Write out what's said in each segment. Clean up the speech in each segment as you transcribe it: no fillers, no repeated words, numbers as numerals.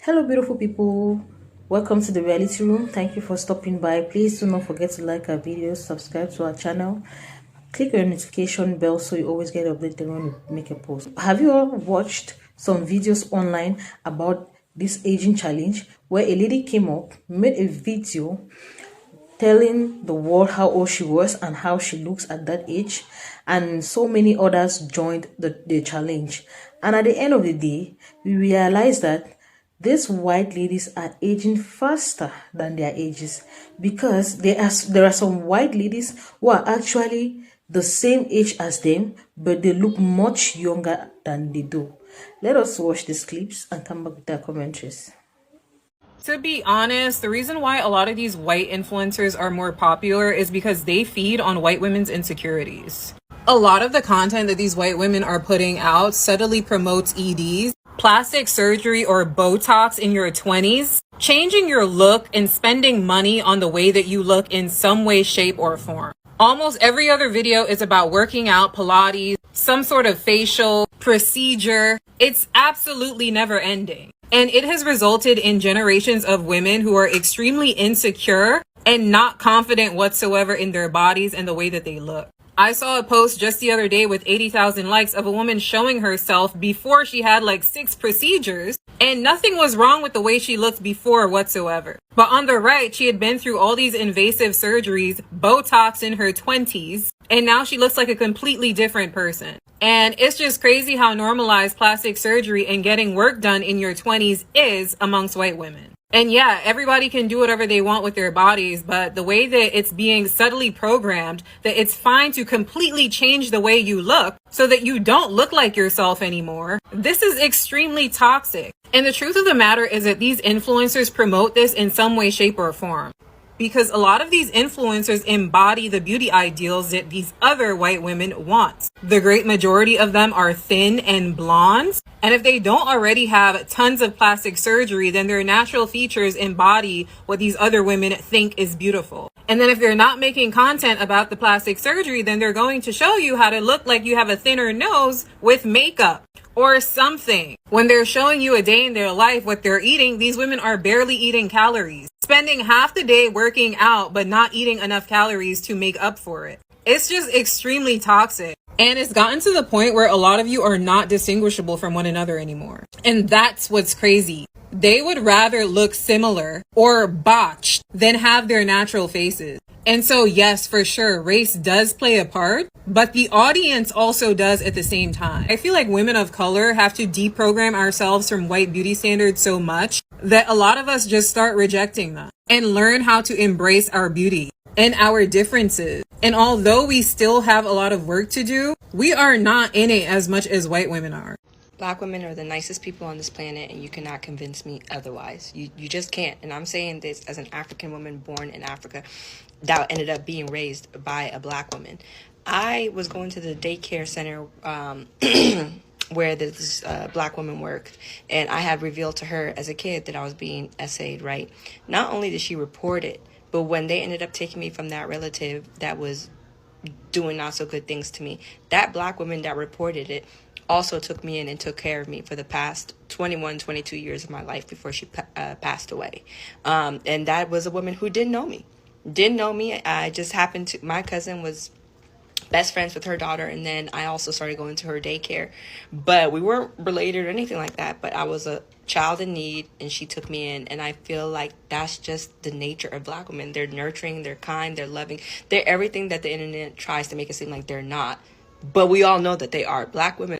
Hello, beautiful people. Welcome to the reality room. Thank you for stopping by. Please do not forget to like our videos, subscribe to our channel, click your notification bell so you always get updated when we make a post. Have you all watched some videos online about this aging challenge where a lady came up, made a video telling the world how old she was and how she looks at that age, and so many others joined the challenge? And at the end of the day, we realized that these white ladies are aging faster than their ages, because there are some white ladies who are actually the same age as them, but they look much younger than they do. Let us watch these clips and come back with our commentaries. To be honest, the reason why a lot of these white influencers are more popular is because they feed on white women's insecurities. A lot of the content that these white women are putting out subtly promotes EDs, plastic surgery or Botox in your 20s, changing your look and spending money on the way that you look in some way, shape, or form. Almost every other video is about working out, Pilates, some sort of facial procedure. It's absolutely never ending. And it has resulted in generations of women who are extremely insecure and not confident whatsoever in their bodies and the way that they look. I saw a post just the other day with 80,000 likes of a woman showing herself before she had like 6 procedures, and nothing was wrong with the way she looked before whatsoever. But on the right, she had been through all these invasive surgeries, Botox in her 20s, and now she looks like a completely different person. And it's just crazy how normalized plastic surgery and getting work done in your 20s is amongst white women. And yeah, everybody can do whatever they want with their bodies, but the way that it's being subtly programmed, that it's fine to completely change the way you look so that you don't look like yourself anymore, this is extremely toxic. And the truth of the matter is that these influencers promote this in some way, shape, or form, because a lot of these influencers embody the beauty ideals that these other white women want. The great majority of them are thin and blonde. And if they don't already have tons of plastic surgery, then their natural features embody what these other women think is beautiful. And then if they're not making content about the plastic surgery, then they're going to show you how to look like you have a thinner nose with makeup or something. When they're showing you a day in their life, what they're eating, these women are barely eating calories, spending half the day working out, but not eating enough calories to make up for it. It's just extremely toxic. And it's gotten to the point where a lot of you are not distinguishable from one another anymore. And that's what's crazy. They would rather look similar or botched than have their natural faces. And so, yes, for sure, race does play a part, but the audience also does at the same time. I feel like women of color have to deprogram ourselves from white beauty standards so much that a lot of us just start rejecting them and learn how to embrace our beauty and our differences. And although we still have a lot of work to do, we are not in it as much as white women are. Black women are the nicest people on this planet, and you cannot convince me otherwise. You just can't. And I'm saying this as an African woman born in Africa that ended up being raised by a black woman. I was going to the daycare center where this black woman worked, and I had revealed to her as a kid that I was being essayed, right? Not only did she report it, but when they ended up taking me from that relative that was doing not so good things to me, that black woman that reported it also took me in and took care of me for the past 21, 22 years of my life before she passed away. And that was a woman who didn't know me. I just happened to, my cousin was best friends with her daughter, and then I also started going to her daycare. But we weren't related or anything like that, but I was a child in need, and she took me in. And I feel like that's just the nature of black women. They're nurturing, they're kind, they're loving. They're everything that the internet tries to make it seem like they're not. But we all know that they are. Black women.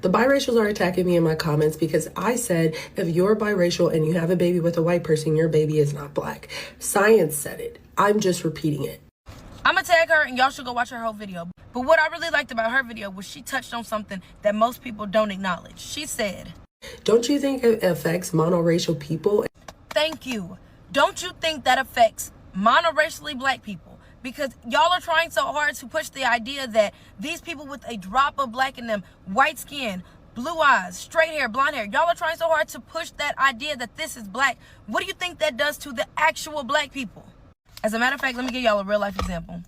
The biracials are attacking me in my comments because I said if you're biracial and you have a baby with a white person, your baby is not black. Science said it. I'm just repeating it. I'm gonna tag her and y'all should go watch her whole video. But what I really liked about her video was she touched on something that most people don't acknowledge. She said, don't you think it affects monoracial people? Thank you. Don't you think that affects monoracially black people? Because y'all are trying so hard to push the idea that these people with a drop of black in them, white skin, blue eyes, straight hair, blonde hair, y'all are trying so hard to push that idea that this is black. What do you think that does to the actual black people? As a matter of fact, let me give y'all a real life example.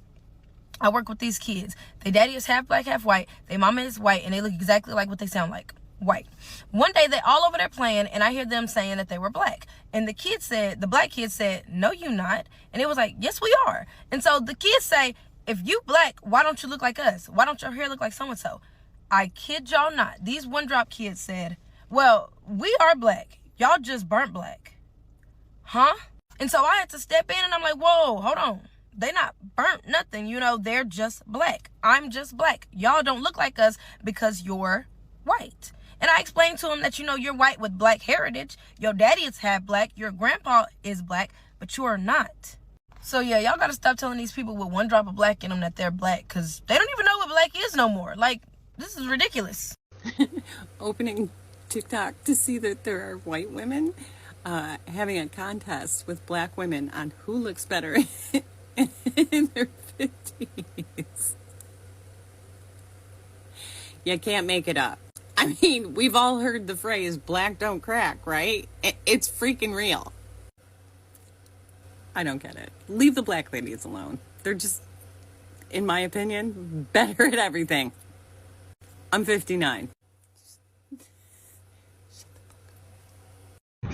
I work with these kids. Their daddy is half black, half white. Their mama is white, and they look exactly like what they sound like. white. One day they all over there playing, and I hear them saying that they were black. And the black kid said, no, you not. And it was like, yes, we are. And so the kids say, if you black, why don't you look like us? Why don't your hair look like so-and-so? I kid y'all not. These one drop kids said, well, we are black. Y'all just burnt black. Huh? And so I had to step in and I'm like, whoa, hold on. They not burnt nothing. You know, they're just black. I'm just black. Y'all don't look like us because you're white. And I explained to him that, you know, you're white with black heritage. Your daddy is half black. Your grandpa is black, but you are not. So yeah, y'all gotta stop telling these people with one drop of black in them that they're black, because they don't even know what black is no more. Like, this is ridiculous. Opening TikTok to see that there are white women having a contest with black women on who looks better in their 50s. You can't make it up. I mean, we've all heard the phrase, black don't crack, right? It's freaking real. I don't get it. Leave the black ladies alone. They're just, in my opinion, better at everything. I'm 59.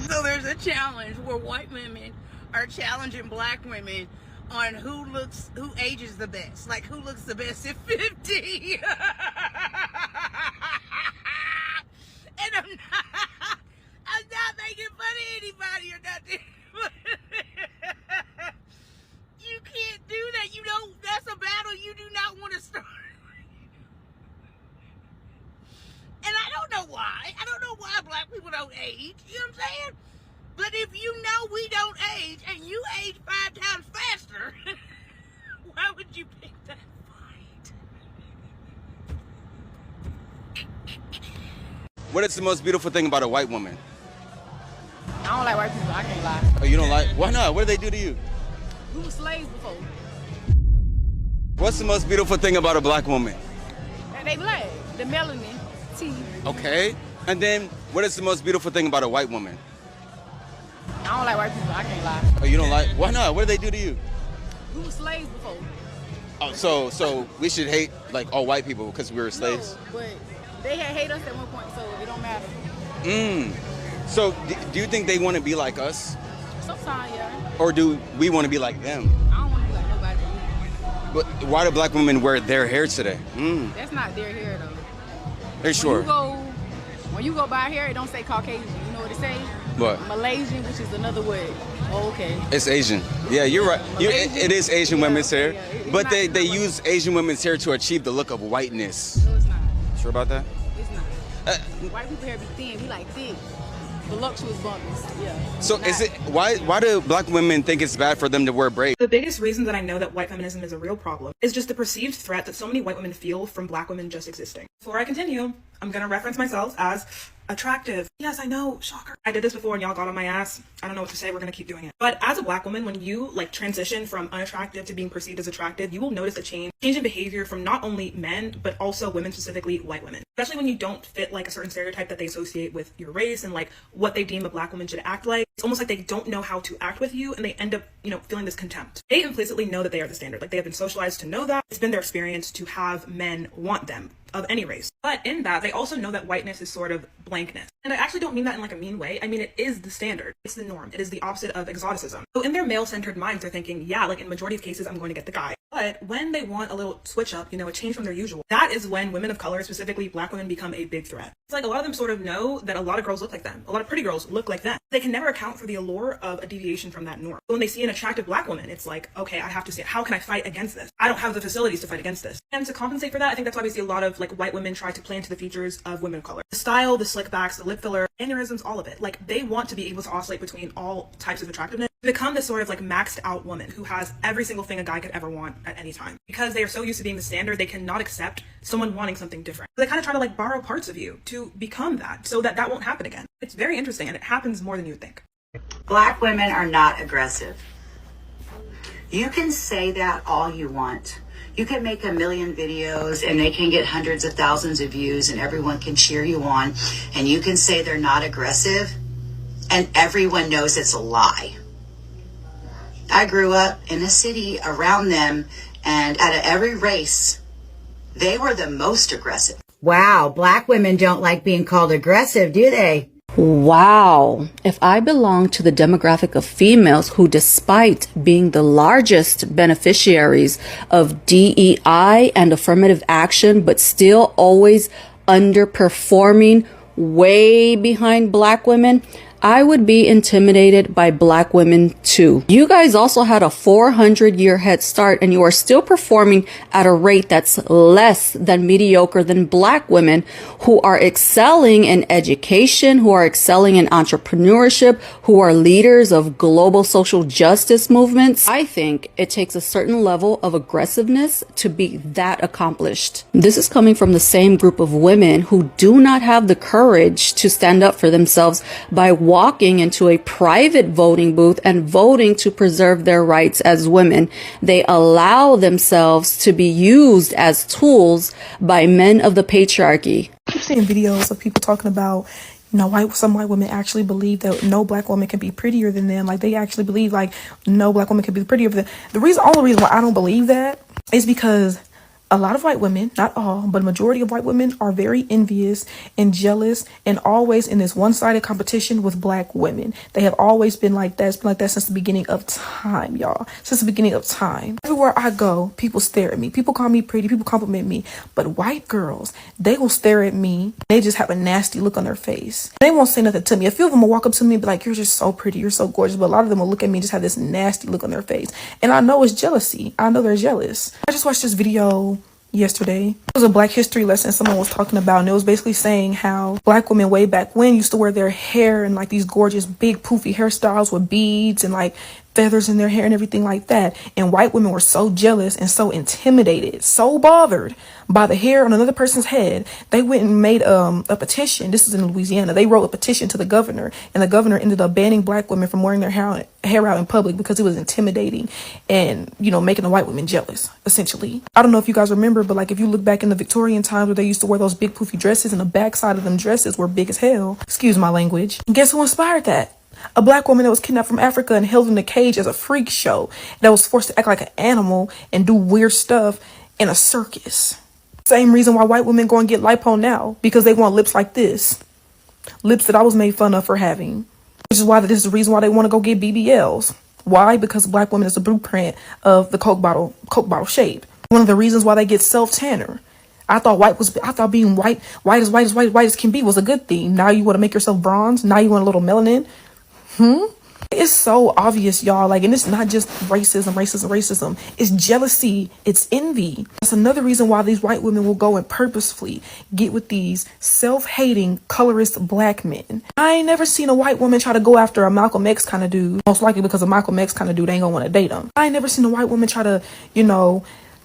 So there's a challenge where white women are challenging black women on who ages the best. Like, who looks the best at 50. And I'm not making fun of anybody or nothing. You can't do that. That's a battle you do not want to start. And I don't know why. I don't know why black people don't age. You know what I'm saying? But if you know we don't age and you age 5 times faster, why would you pick that fight? What is the most beautiful thing about a white woman? I don't like white people. I can't lie. Oh, you don't like? Why not? What do they do to you? We were slaves before. What's the most beautiful thing about a black woman? And they black. The melanin. Teeth. Okay. And then, what is the most beautiful thing about a white woman? I don't like white people. I can't lie. Oh, you don't like? Why not? What do they do to you? We were slaves before. Oh, so we should hate like all white people because we were slaves? No, but they had hate us at one point, so it don't matter. So do you think they want to be like us? Sometimes, yeah. Or do we want to be like them? I don't want to be like nobody. But why do black women wear their hair today? That's not their hair, though. They're sure. When you go buy hair, it don't say Caucasian. You know what it say? What? Malaysian, which is another word. Oh, okay. It's Asian. Yeah, you're right. It is Asian women's hair. Yeah, but they use Asian women's hair to achieve the look of whiteness. No, it's not. Sure about that? It's not. White people hair be thin. We like thick. Voluptuous bumpers. Yeah. So is it why do black women think it's bad for them to wear braids? The biggest reason that I know that white feminism is a real problem is just the perceived threat that so many white women feel from black women just existing. Before I continue, I'm gonna reference myself as attractive. Yes, I know, shocker. I did this before and y'all got on my ass. I don't know what to say, we're gonna keep doing it. But as a black woman, when you like transition from unattractive to being perceived as attractive, you will notice a change in behavior from not only men, but also women, specifically white women. Especially when you don't fit like a certain stereotype that they associate with your race and like what they deem a black woman should act like. It's almost like they don't know how to act with you and they end up, feeling this contempt. They implicitly know that they are the standard. Like they have been socialized to know that. It's been their experience to have men want them of any race. But in that, they also know that whiteness is sort of blankness. And I actually don't mean that in like a mean way. I mean, it is the standard. It's the norm. It is the opposite of exoticism. So in their male-centered minds, they're thinking, yeah, like in majority of cases, I'm going to get the guy. But when they want a little switch up, a change from their usual, that is when women of color, specifically black women, become a big threat. It's like a lot of them sort of know that a lot of girls look like them. A lot of pretty girls look like them. They can never account for the allure of a deviation from that norm. So when they see an attractive black woman, it's like, okay, I have to see, how can I fight against this? I don't have the facilities to fight against this. And to compensate for that, I think that's why we see a lot of like white women try to play into the features of women of color. The style, the slick backs, the lip filler, aneurysms, all of it. Like they want to be able to oscillate between all types of attractiveness, become this sort of like maxed out woman who has every single thing a guy could ever want at any time. Because they are so used to being the standard, they cannot accept someone wanting something different. So they kind of try to like borrow parts of you to become that so that that won't happen again. It's very interesting and it happens more than you would think. Black women are not aggressive. You can say that all you want. You can make 1 million videos and they can get hundreds of thousands of views and everyone can cheer you on. And you can say they're not aggressive and everyone knows it's a lie. I grew up in a city around them and out of every race, they were the most aggressive. Wow, black women don't like being called aggressive, do they? Wow. If I belong to the demographic of females who, despite being the largest beneficiaries of DEI and affirmative action, but still always underperforming way behind black women, I would be intimidated by black women too. You guys also had a 400-year head start, and you are still performing at a rate that's less than mediocre than black women who are excelling in education, who are excelling in entrepreneurship, who are leaders of global social justice movements. I think it takes a certain level of aggressiveness to be that accomplished. This is coming from the same group of women who do not have the courage to stand up for themselves by walking into a private voting booth and voting to preserve their rights as women. They allow themselves to be used as tools by men of the patriarchy. I've seen videos of people talking about, some white women actually believe that no black woman can be prettier than them. Like, they actually believe, like, no black woman can be prettier than them. Only reason why I don't believe that is because a lot of white women, not all, but a majority of white women are very envious and jealous and always in this one-sided competition with black women. They have always been like that. It's been like that since the beginning of time, y'all. Since the beginning of time. Everywhere I go, people stare at me. People call me pretty. People compliment me. But white girls, they will stare at me. They just have a nasty look on their face. They won't say nothing to me. A few of them will walk up to me and be like, "You're just so pretty. You're so gorgeous." But a lot of them will look at me and just have this nasty look on their face. And I know it's jealousy. I know they're jealous. I just watched this video yesterday. It was a Black history lesson someone was talking about, and it was basically saying how black women way back when used to wear their hair in like these gorgeous big poofy hairstyles with beads and like feathers in their hair and everything like that. And white women were so jealous and so intimidated, so bothered by the hair on another person's head, they went and made a petition. This is in Louisiana. They wrote a petition to the governor, and the governor ended up banning black women from wearing their hair out in public because it was intimidating and, making the white women jealous, essentially. I don't know if you guys remember, but like if you look back in the Victorian times where they used to wear those big poofy dresses and the backside of them dresses were big as hell. Excuse my language. And guess who inspired that? A black woman that was kidnapped from Africa and held in a cage as a freak show, that was forced to act like an animal and do weird stuff in a circus. Same reason why white women go and get lipo now, because they want lips like this. Lips that I was made fun of for having. Which is why this is the reason why they want to go get BBLs. Why? Because black women is a blueprint of the Coke bottle shape. One of the reasons why they get self-tanner. I thought being white as can be was a good thing. Now you want to make yourself bronze? Now you want a little melanin? It's so obvious, y'all. And it's not just racism. It's jealousy. It's envy. That's another reason why these white women will go and purposefully get with these self-hating, colorist black men. I ain't never seen a white woman try to go after a Malcolm X kind of dude. Most likely because a Malcolm X kind of dude ain't gonna want to date him. I ain't never seen a white woman try to,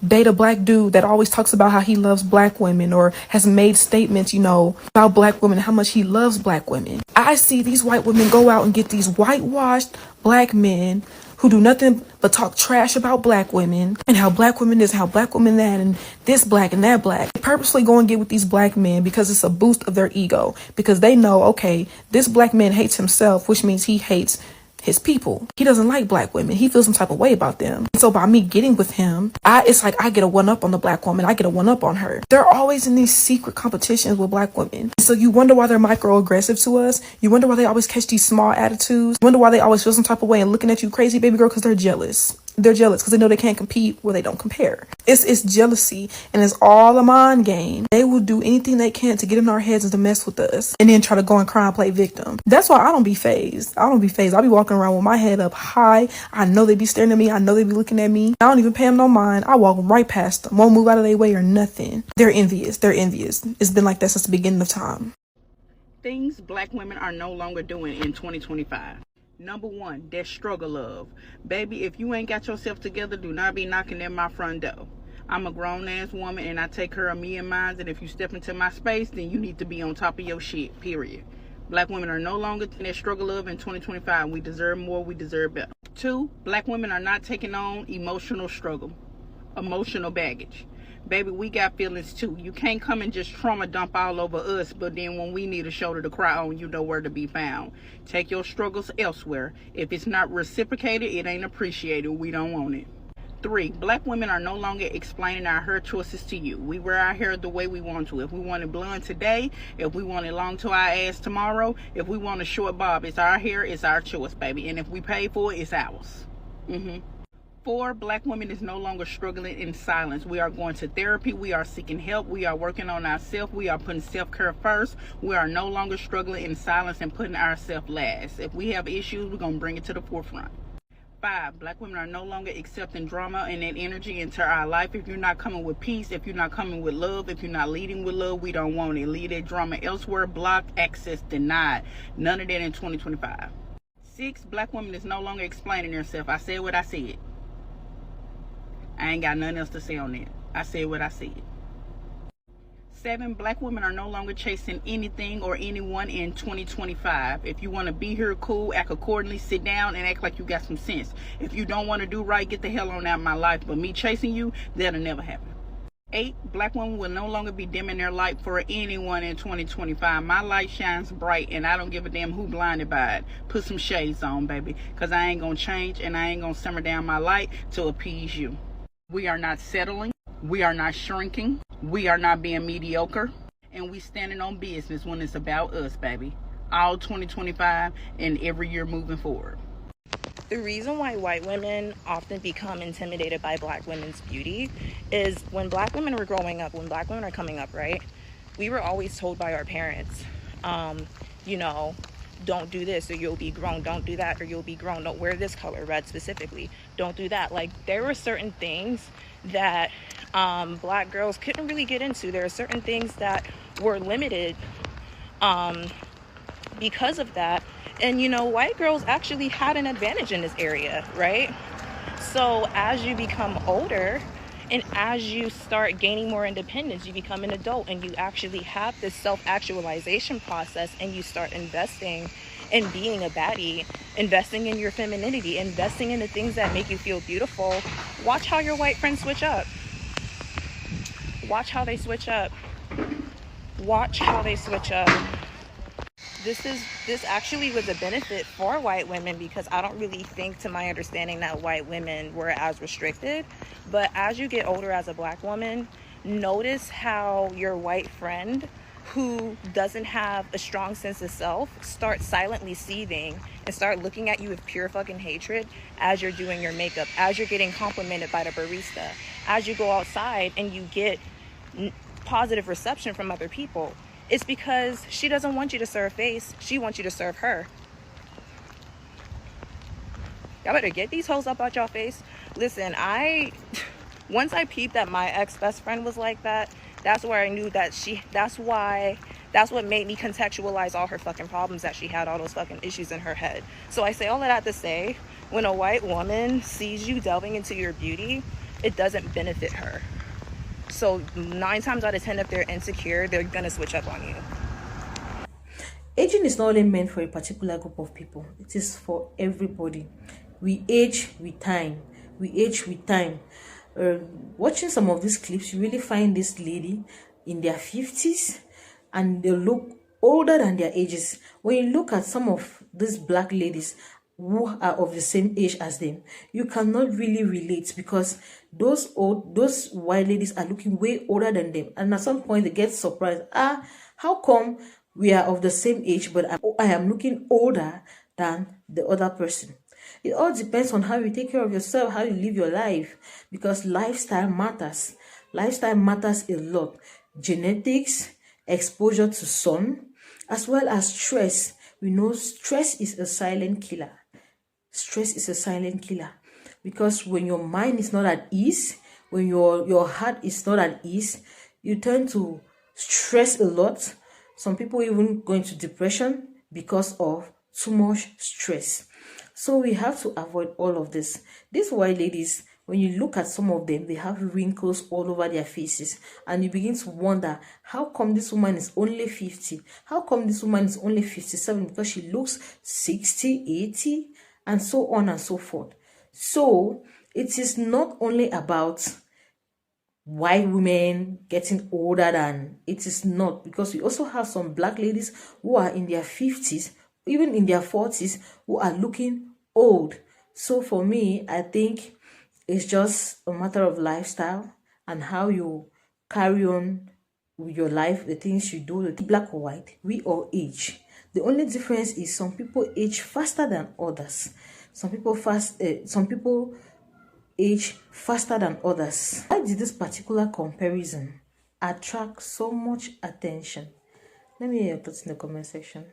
date a black dude that always talks about how he loves black women or has made statements, about black women, how much he loves black women. I see these white women go out and get these whitewashed black men who do nothing but talk trash about black women and how black women this, how black women that, and this black and that black. They purposely go and get with these black men because it's a boost of their ego, because they know, okay, this black man hates himself, which means he hates his people. He doesn't like black women. He feels some type of way about them. So by me getting with him, it's like I get a one up on the black woman. I get a one up on her. They're always in these secret competitions with black women. So you wonder why they're microaggressive to us. You wonder why they always catch these small attitudes. You wonder why they always feel some type of way and looking at you crazy, baby girl, because they're jealous. They're jealous because they know they can't compete where they don't compare. It's jealousy, and it's all a mind game. They will do anything they can to get in our heads and to mess with us, and then try to go and cry and play victim. That's why I don't be phased. I'll be walking around with my head up high. I know they be staring at me. I know they be looking at me. I don't even pay them no mind. I walk right past them. Won't move out of their way or nothing. They're envious. It's been like that since the beginning of time. Things black women are no longer doing in 2025. Number one, that struggle love. Baby, if you ain't got yourself together, do not be knocking at my front door. I'm a grown-ass woman, and I take care of me and mine, and if you step into my space, then you need to be on top of your shit, period. Black women are no longer in that struggle love in 2025. We deserve more. We deserve better. 2, black women are not taking on emotional struggle, emotional baggage. Baby, we got feelings too. You can't come and just trauma dump all over us, but then when we need a shoulder to cry on, you know where to be found. Take your struggles elsewhere. If it's not reciprocated, it ain't appreciated. We don't want it. 3, black women are no longer explaining our hair choices to you. We wear our hair the way we want to. If we want it blonde today, if we want it long to our ass tomorrow, if we want a short bob, it's our hair, it's our choice, baby. And if we pay for it, it's ours. 4, black women is no longer struggling in silence. We are going to therapy. We are seeking help. We are working on ourselves. We are putting self-care first. We are no longer struggling in silence and putting ourselves last. If we have issues, we're going to bring it to the forefront. 5, black women are no longer accepting drama and that energy into our life. If you're not coming with peace, if you're not coming with love, if you're not leading with love, we don't want it. Leave that drama elsewhere. Block, access denied. None of that in 2025. 6, black women is no longer explaining themselves. I said what I said. I ain't got nothing else to say on that. I said what I said. 7, black women are no longer chasing anything or anyone in 2025. If you want to be here, cool, act accordingly, sit down and act like you got some sense. If you don't want to do right, get the hell on out of my life. But me chasing you, that'll never happen. 8, black women will no longer be dimming their light for anyone in 2025. My light shines bright and I don't give a damn who blinded by it. Put some shades on, baby, because I ain't going to change and I ain't going to simmer down my light to appease you. We are not settling. We are not shrinking. We are not being mediocre. And we standing on business when it's about us, baby. All 2025 and every year moving forward. The reason why white women often become intimidated by black women's beauty is when black women were growing up, when black women are coming up, right? We were always told by our parents, you know, don't do this or you'll be grown. Don't do that or you'll be grown. Don't wear this color, red specifically. Don't do that. Like, there were certain things that black girls couldn't really get into. There are certain things that were limited because of that. And, you know, white girls actually had an advantage in this area, right? So as you become older and as you start gaining more independence, you become an adult and you actually have this self-actualization process and you start investing in being a baddie, investing in your femininity, investing in the things that make you feel beautiful. Watch how your white friends switch up. Watch how they switch up. Watch how they switch up. This actually was a benefit for white women because I don't really think, to my understanding, that white women were as restricted. But as you get older as a black woman, notice how your white friend who doesn't have a strong sense of self start silently seething and start looking at you with pure fucking hatred as you're doing your makeup, as you're getting complimented by the barista, as you go outside and you get positive reception from other people. It's because she doesn't want you to serve face. She wants you to serve her. Y'all better get these hoes up out y'all face. Listen, once I peeped that my ex-best friend was like that, that's where I knew that that's what made me contextualize all her fucking problems, that she had all those fucking issues in her head. So I say all of that to say, when a white woman sees you delving into your beauty, it doesn't benefit her. So 9 times out of 10, if they're insecure, they're gonna switch up on you. Aging is not only meant for a particular group of people. It is for everybody. We age with time. We age with time. Watching some of these clips, you really find this lady in their 50s and they look older than their ages. When you look at some of these black ladies who are of the same age as them, you cannot really relate because those white ladies are looking way older than them, and at some point they get surprised. How come we are of the same age but I am looking older than the other person? It all depends on how you take care of yourself, how you live your life, because lifestyle matters. Lifestyle matters a lot. Genetics, exposure to sun, as well as stress. We know stress is a silent killer. Stress is a silent killer because when your mind is not at ease, when your heart is not at ease, you tend to stress a lot. Some people even go into depression because of too much stress. So we have to avoid all of this. These white ladies, when you look at some of them, they have wrinkles all over their faces, and you begin to wonder, how come this woman is only 50? How come this woman is only 57? Because she looks 60, 80, and so on and so forth. So it is not only about white women getting older than, it is not, because we also have some black ladies who are in their 50s, even in their 40s, who are looking old. So for me, I think It's just a matter of lifestyle and how you carry on with your life, the things you do. Black or white, we all age. The only difference is some people age faster than others. Some people age faster than others. Why did this particular comparison attract so much attention? Let me hear your thoughts in the comment section.